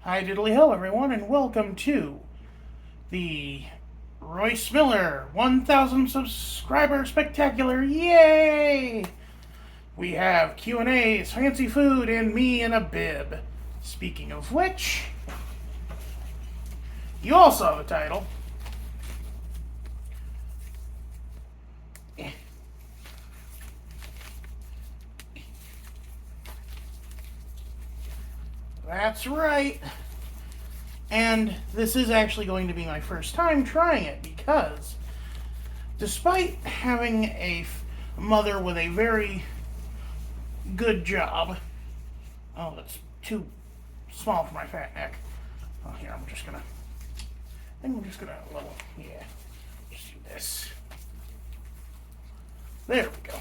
Hi diddly ho everyone and welcome to the Royce Miller 1000 subscriber spectacular. Yay! We have Q&As, fancy food, and me in a bib. Speaking of which, you all saw the title. That's right. And this is actually going to be my first time trying it because despite having a mother with a very good job, oh, that's too small for my fat neck. Oh, here, I think I'm just gonna level, yeah, just do this. There we go.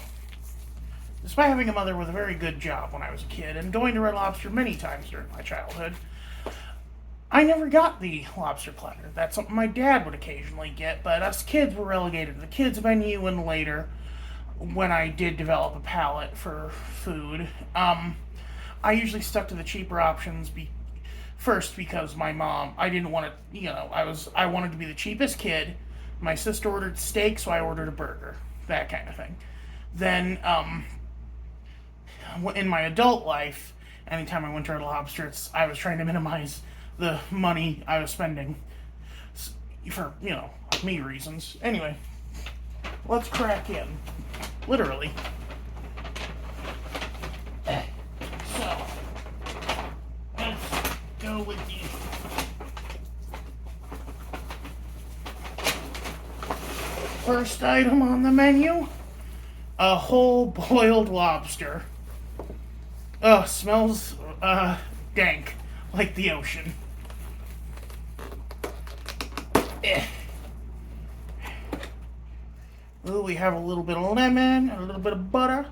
Despite having a mother with a very good job when I was a kid and going to Red Lobster many times during my childhood, I never got the lobster platter. That's something my dad would occasionally get, but us kids were relegated to the kids menu, and later, when I did develop a palate for food, I usually stuck to the cheaper options. First, because my mom, I didn't want to, I wanted to be the cheapest kid. My sister ordered steak, so I ordered a burger, that kind of thing. Then, in my adult life, anytime I went to Red Lobster, I was trying to minimize the money I was spending for, me reasons. Anyway, let's crack in. Literally. So, let's go with the first item on the menu. A whole boiled lobster. Ugh, smells, dank, like the ocean. Ooh, we have a little bit of lemon, a little bit of butter.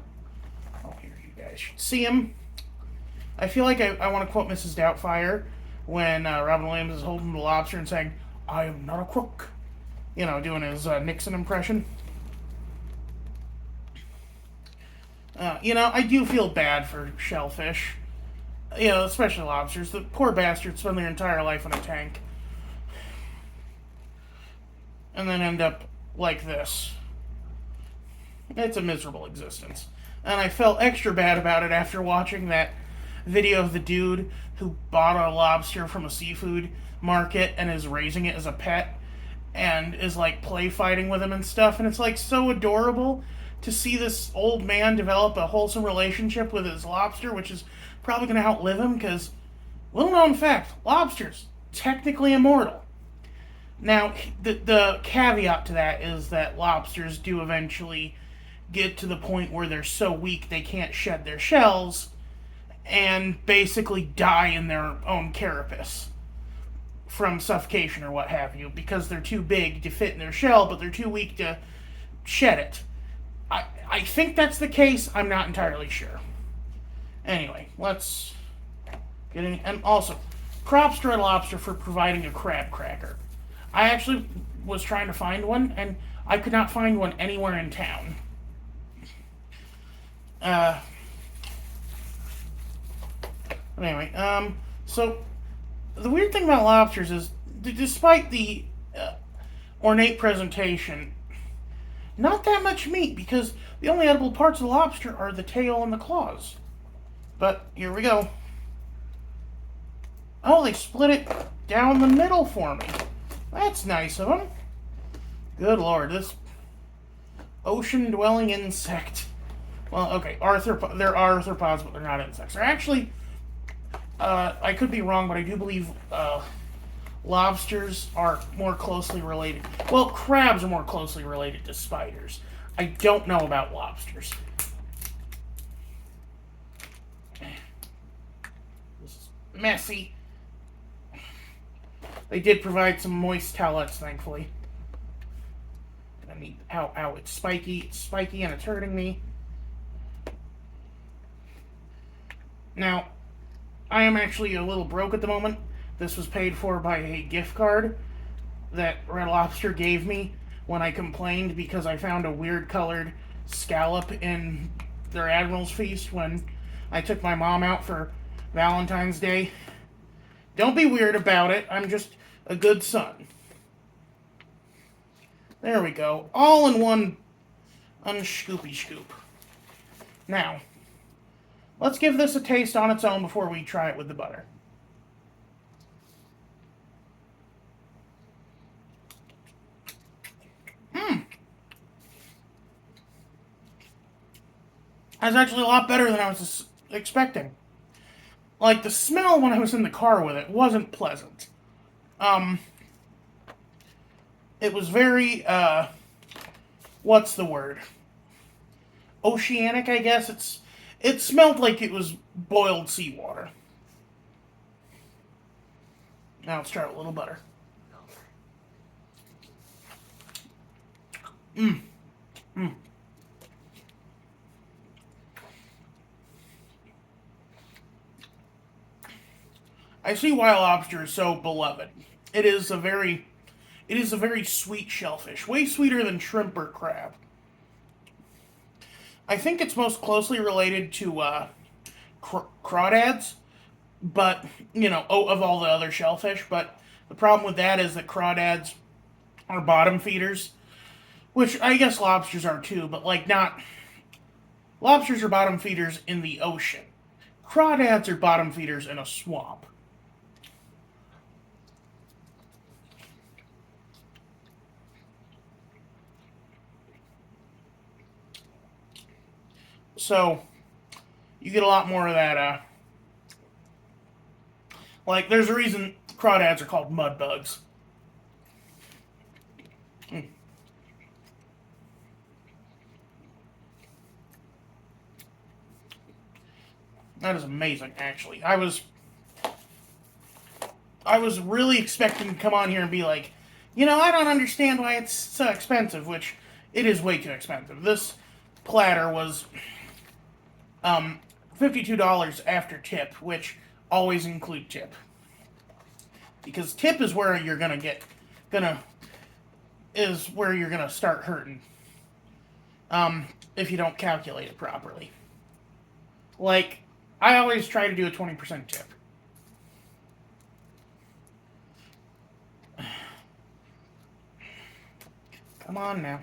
Oh, here, you guys should see him. I feel like I want to quote Mrs. Doubtfire when Robin Williams is holding the lobster and saying, "I am not a crook." Doing his Nixon impression. I do feel bad for shellfish. Especially lobsters. The poor bastards spend their entire life in a tank. And then end up like this. It's a miserable existence. And I felt extra bad about it after watching that video of the dude who bought a lobster from a seafood market and is raising it as a pet and is like play fighting with him and stuff. And it's like so adorable to see this old man develop a wholesome relationship with his lobster, which is probably going to outlive him because, little known fact, lobsters technically immortal. Now, the caveat to that is that lobsters do eventually get to the point where they're so weak they can't shed their shells and basically die in their own carapace from suffocation or what have you, because they're too big to fit in their shell, but they're too weak to shed it. I think that's the case. I'm not entirely sure. Anyway, let's get in. And also, props to Red Lobster for providing a crab cracker. I actually was trying to find one, and I could not find one anywhere in town. Anyway, so the weird thing about lobsters is, despite the ornate presentation, not that much meat, because the only edible parts of the lobster are the tail and the claws. But here we go. Oh, they split it down the middle for me. That's nice of them. Good lord, this ocean-dwelling insect. Well, okay, there are arthropods, but they're not insects. They're actually, I could be wrong, but I do believe lobsters are more closely related. Well, crabs are more closely related to spiders. I don't know about lobsters. This is messy. They did provide some moist towelettes, thankfully. I mean, ow, it's spiky and it's hurting me. Now, I am actually a little broke at the moment. This was paid for by a gift card that Red Lobster gave me when I complained because I found a weird colored scallop in their Admiral's Feast when I took my mom out for Valentine's Day Don't be weird about it. I'm just a good son. There we go. All in one unscoopy scoop. Now, let's give this a taste on its own before we try it with the butter. That's actually a lot better than I was expecting. Like, the smell when I was in the car with it wasn't pleasant. It was very, what's the word? Oceanic, I guess. It smelled like it was boiled seawater. Now let's try a little butter. I see why lobster is so beloved. It is a very sweet shellfish, way sweeter than shrimp or crab. I think it's most closely related to crawdads, but of all the other shellfish. But the problem with that is that crawdads are bottom feeders, which I guess lobsters are too, but like not. Lobsters are bottom feeders in the ocean. Crawdads are bottom feeders in a swamp. So, you get a lot more of that, like, there's a reason crawdads are called mud bugs. That is amazing, actually. I was really expecting to come on here and be like, I don't understand why it's so expensive, which it is way too expensive. This platter was $52 after tip, which always include tip. Because tip is where you're gonna start hurting. If you don't calculate it properly. Like, I always try to do a 20% tip. Come on now.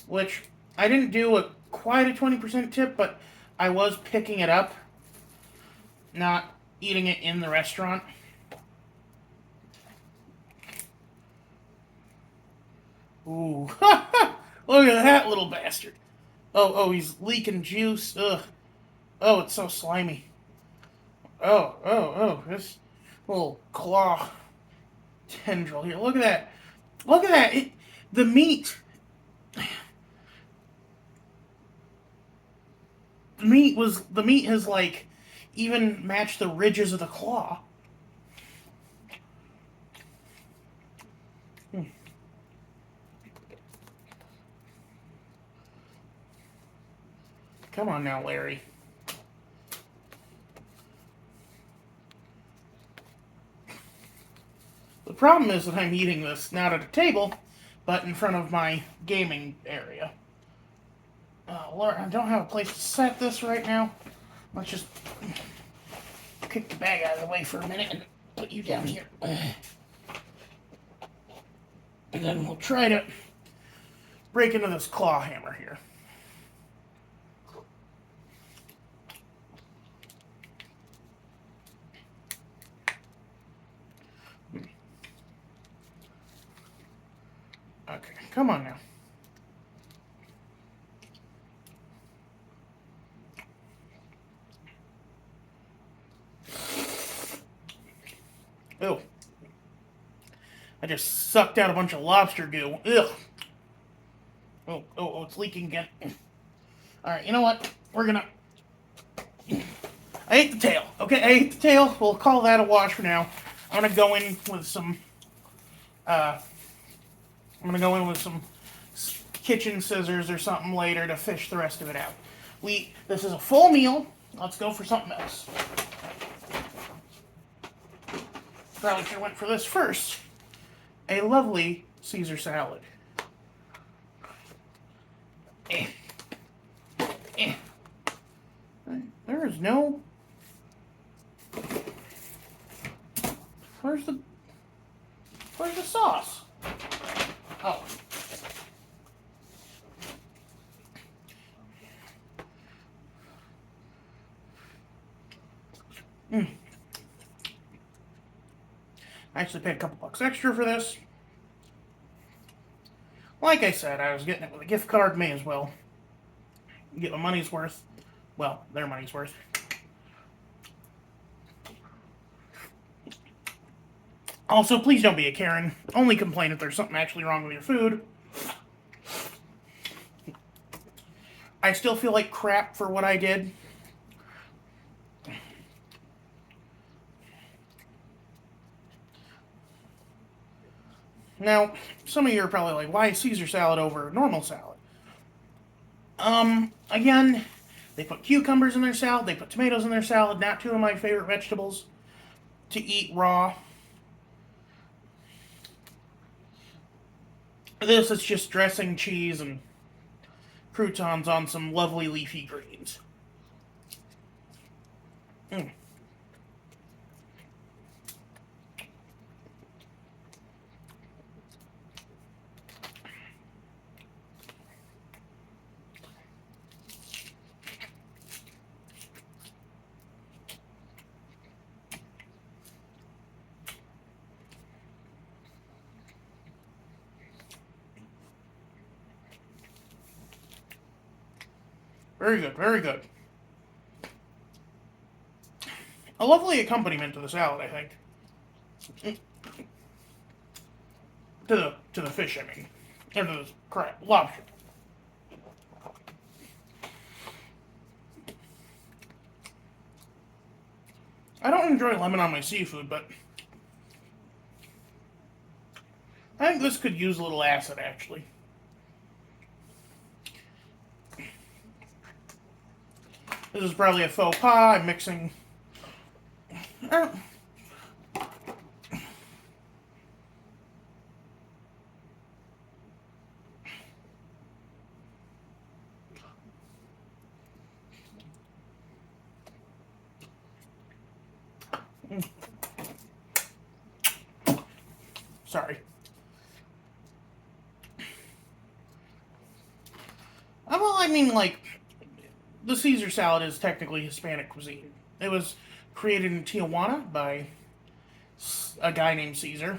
Which, I didn't do quite a 20% tip, but I was picking it up, not eating it in the restaurant. Ooh. Look at that little bastard. Oh, he's leaking juice. Ugh. Oh, it's so slimy. Oh, this little claw tendril here. Look at that. Look at that. The meat. The meat has like even matched the ridges of the claw. Come on now, Larry. The problem is that I'm eating this not at a table, but in front of my gaming area. Lord, I don't have a place to set this right now. Let's just kick the bag out of the way for a minute and put you down here. And then we'll try to break into this claw hammer here. Okay, come on now. Oh. I just sucked out a bunch of lobster goo. Ugh. Oh, it's leaking again. Alright, you know what? We're gonna... I ate the tail. Okay, I ate the tail. We'll call that a wash for now. I'm gonna go in with some... kitchen scissors or something later to fish the rest of it out. This is a full meal. Let's go for something else. Probably should have went for this first. A lovely Caesar salad. There is no Where's the sauce? Oh. I actually paid a couple bucks extra for this. Like I said, I was getting it with a gift card, may as well get my money's worth. Well, their money's worth. Also, please don't be a Karen. Only complain if there's something actually wrong with your food. I still feel like crap for what I did. Now, some of you are probably like, why Caesar salad over normal salad? Again, they put cucumbers in their salad, they put tomatoes in their salad, not two of my favorite vegetables to eat raw. This is just dressing, cheese, and croutons on some lovely leafy greens. Very good, very good. A lovely accompaniment to the salad, I think. To the fish, I mean. Or to the crab, lobster. I don't enjoy lemon on my seafood, but I think this could use a little acid, actually. This is probably a faux pas. I'm mixing. Sorry. Well, I mean, like, the Caesar salad is technically Hispanic cuisine. It was created in Tijuana by a guy named Caesar.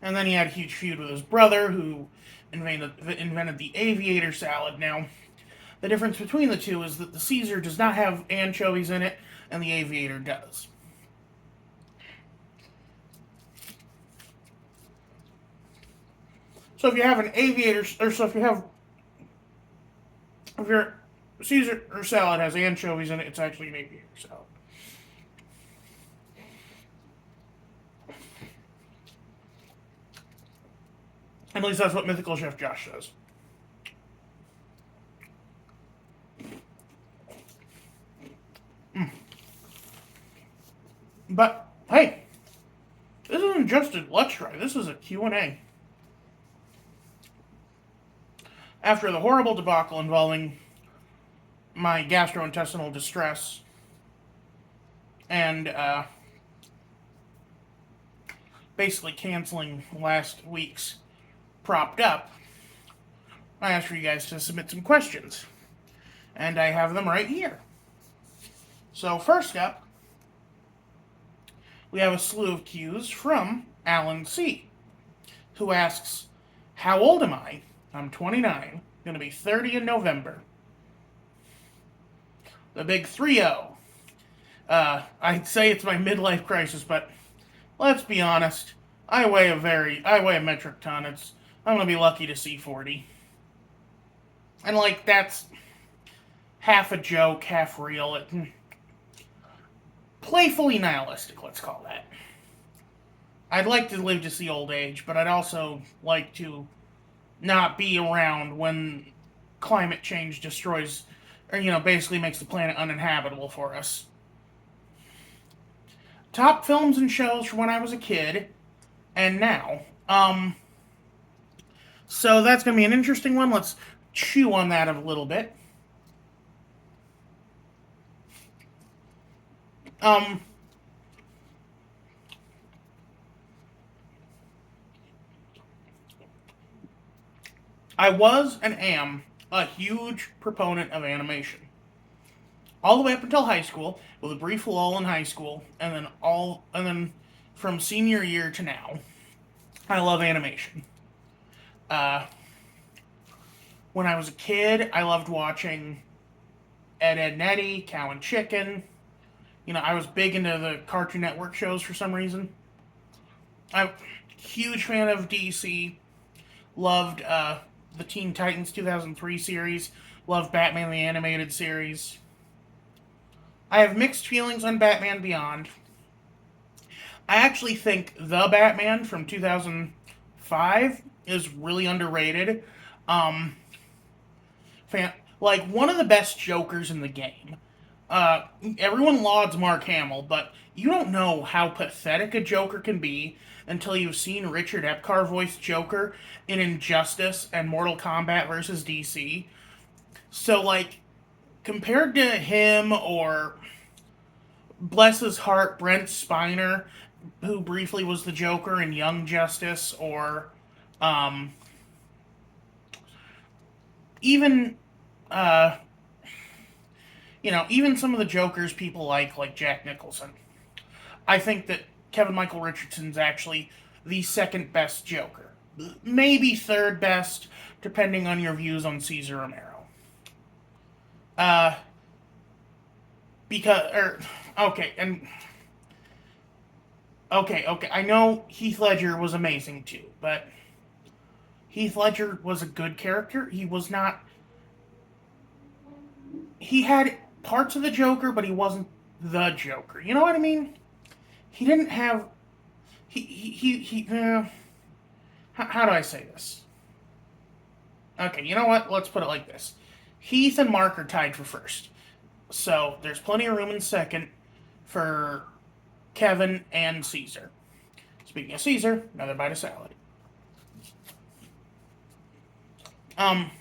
And then he had a huge feud with his brother, who invented the aviator salad. Now, the difference between the two is that the Caesar does not have anchovies in it, and the aviator does. So if you have an aviator, or so if your Caesar or salad has anchovies in it, it's actually an aviator salad. At least that's what Mythical Chef Josh says. But hey, this isn't just a Let's Try. This is a Q&A. After the horrible debacle involving my gastrointestinal distress and basically canceling last week's Propped Up, I asked for you guys to submit some questions. And I have them right here. So first up, we have a slew of cues from Alan C., who asks, how old am I? I'm 29, going to be 30 in November. The big 3-0. I'd say it's my midlife crisis, but let's be honest. I weigh a metric ton. I'm going to be lucky to see 40. And like, that's half a joke, half real. Playfully nihilistic, let's call that. I'd like to live to see old age, but I'd also like to not be around when climate change destroys, or, basically makes the planet uninhabitable for us. Top films and shows from when I was a kid, and now. So that's going to be an interesting one. Let's chew on that a little bit. I was and am a huge proponent of animation. All the way up until high school, with a brief lull in high school, and then from senior year to now, I love animation. Uh, when I was a kid, I loved watching Ed, and Eddy, Cow and Chicken. I was big into the Cartoon Network shows for some reason. I'm a huge fan of DC. Loved the Teen Titans 2003 series. Loved Batman the Animated Series. I have mixed feelings on Batman Beyond. I actually think the Batman from 2005 is really underrated. Um, like one of the best Jokers in the game. Everyone lauds Mark Hamill, but you don't know how pathetic a Joker can be until you've seen Richard Epcar voice Joker in Injustice and Mortal Kombat versus DC. So, like, compared to him or, bless his heart, Brent Spiner, who briefly was the Joker in Young Justice, or um, even uh, even some of the Jokers people like Jack Nicholson. I think that Kevin Michael Richardson's actually the second best Joker. Maybe third best, depending on your views on Cesar Romero. Uh, okay, and okay. I know Heath Ledger was amazing too, but Heath Ledger was a good character. He was not. He had parts of the Joker, but he wasn't the Joker. You know what I mean? He didn't have. He how do I say this? Okay, you know what? Let's put it like this. Heath and Mark are tied for first. So there's plenty of room in second for Kevin and Caesar. Speaking of Caesar, another bite of salad. Um,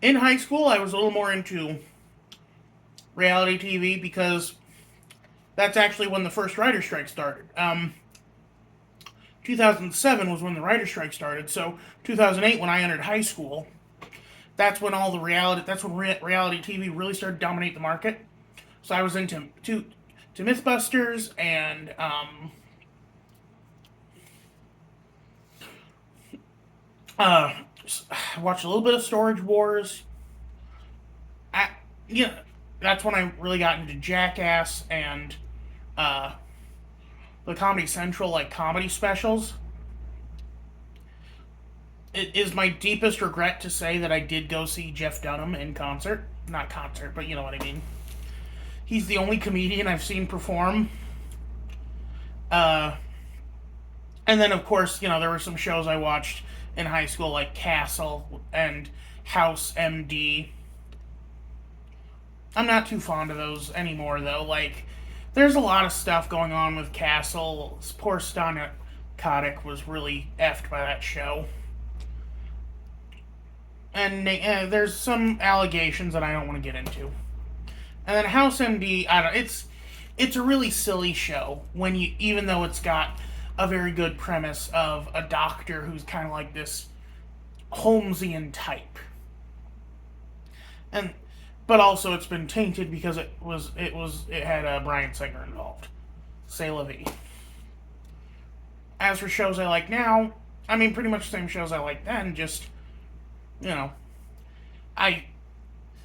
in high school, I was a little more into reality TV because that's actually when the first writer strike started. 2007 was when the writer strike started. So 2008, when I entered high school, that's when reality TV really started to dominate the market. So I was into MythBusters and uh, watched a little bit of Storage Wars. I, that's when I really got into Jackass and uh, the Comedy Central comedy specials. It is my deepest regret to say that I did go see Jeff Dunham in concert. Not concert, but you know what I mean. He's the only comedian I've seen perform. And then, of course, there were some shows I watched in high school like Castle and House MD. I'm not too fond of those anymore, though. There's a lot of stuff going on with Castle. Poor Stana Kotick was really effed by that show. And there's some allegations that I don't want to get into. And then House MD, I don't. It's a really silly show even though it's got a very good premise of a doctor who's kind of like this Holmesian type, but also it's been tainted because it had Bryan Singer involved. C'est la vie. As for shows I like now, I mean pretty much the same shows I liked then. Just I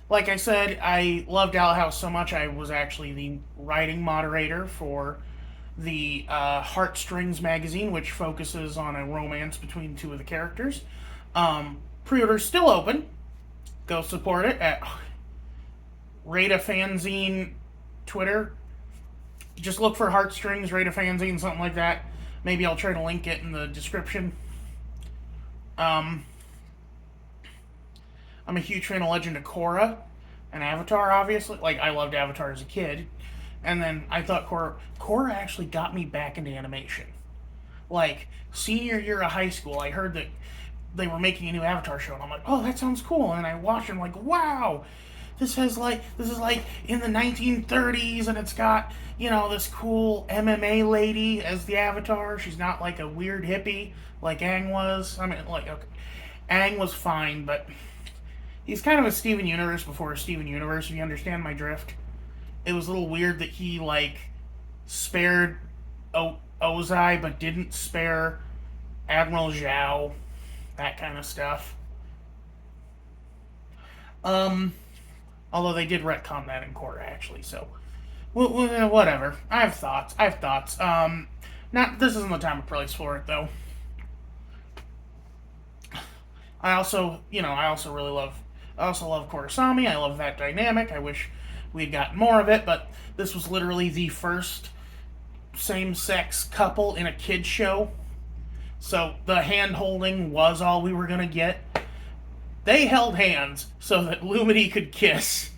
like I said, I loved Owl House so much I was actually the writing moderator for the Heartstrings magazine, which focuses on a romance between two of the characters. Pre-order's still open. Go support it at Rate a Fanzine Twitter. Just look for Heartstrings, Rate a Fanzine, something like that. Maybe I'll try to link it in the description. I'm a huge fan of Legend of Korra and Avatar, obviously. I loved Avatar as a kid. And then I thought Korra actually got me back into animation. Senior year of high school, I heard that they were making a new Avatar show, and I'm like, oh, that sounds cool. And I watched it, and I'm like, wow, this is like in the 1930s, and it's got this cool MMA lady as the avatar. She's not like a weird hippie like Aang was. I mean, like okay, Aang was fine, but he's kind of a Steven Universe before Steven Universe. If you understand my drift, it was a little weird that he like spared Ozai but didn't spare Admiral Zhao, that kind of stuff. Um, Although they did retcon that in court actually, so whatever. I have thoughts. I have thoughts. Not this isn't the time or place for it though. I also really love. I also love Korosami. I love that dynamic. I wish we'd gotten more of it, but this was literally the first same-sex couple in a kids show. So the hand holding was all we were gonna get. They held hands so that Lumity could kiss.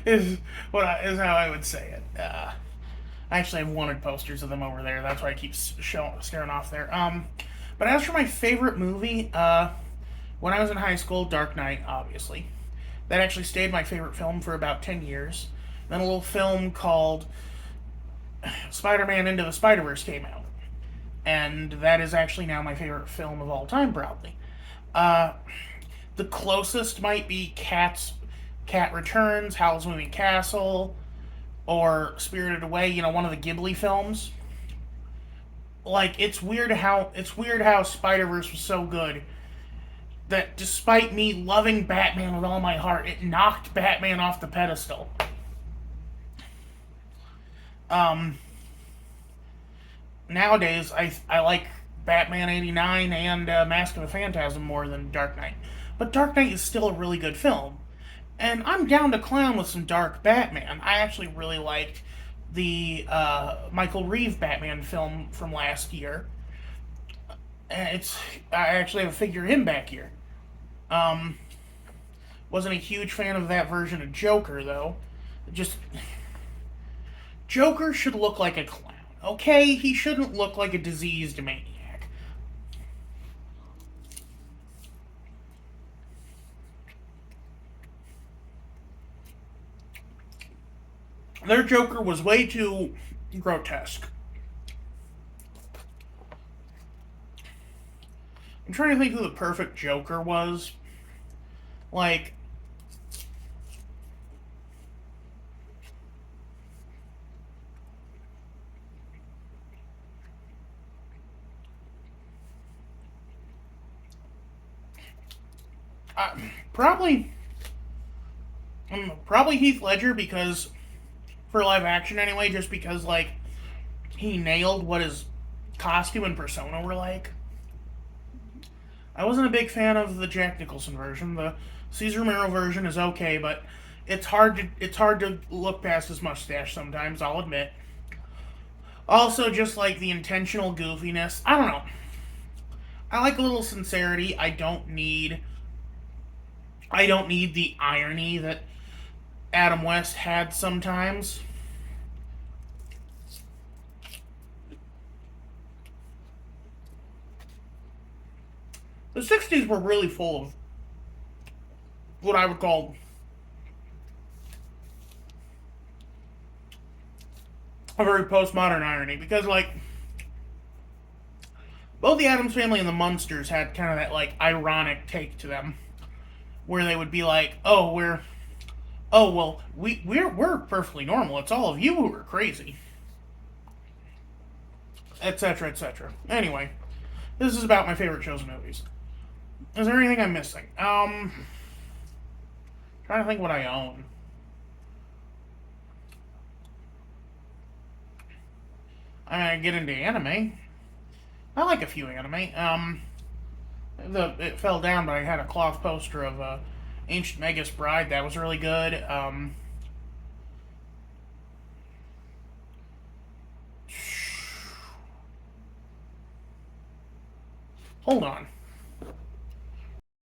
is is how I would say it. I actually have wanted posters of them over there. That's why I keep staring off there. But as for my favorite movie, when I was in high school, Dark Knight, obviously. That actually stayed my favorite film for about 10 years. Then a little film called Spider-Man Into the Spider-Verse came out. And that is actually now my favorite film of all time, probably. Uh, the closest might be Cat Returns, Howl's Moving Castle, or Spirited Away, one of the Ghibli films. Like it's weird how Spider-Verse was so good that despite me loving Batman with all my heart, it knocked Batman off the pedestal. Um, Nowadays, I like Batman '89 and Mask of the Phantasm more than Dark Knight, but Dark Knight is still a really good film, and I'm down to clown with some dark Batman. I actually really liked the Michael Reeve Batman film from last year. It's I actually have a figure of him back here. Um, wasn't a huge fan of that version of Joker though. Just Joker should look like a clown. Okay, he shouldn't look like a diseased maniac. Their Joker was way too grotesque. I'm trying to think who the perfect Joker was. Like, uh, probably, probably Heath Ledger because for live action anyway, just because like he nailed what his costume and persona were like. I wasn't a big fan of the Jack Nicholson version. The Cesar Romero version is okay, but it's hard to look past his mustache sometimes. I'll admit. Also, just like the intentional goofiness. I don't know. I like a little sincerity. I don't need the irony that Adam West had sometimes. The '60s were really full of what I would call a very postmodern irony because like both the Adams Family and the Munsters had kind of that like ironic take to them where they would be like, "Oh well, we're perfectly normal. It's all of you who are crazy," etc., etc. Anyway, this is about my favorite shows and movies. Is there anything I'm missing? Trying to think what I own. I get into anime. I like a few anime. It fell down, but I had a cloth poster of Ancient Magus Bride that was really good. Hold on.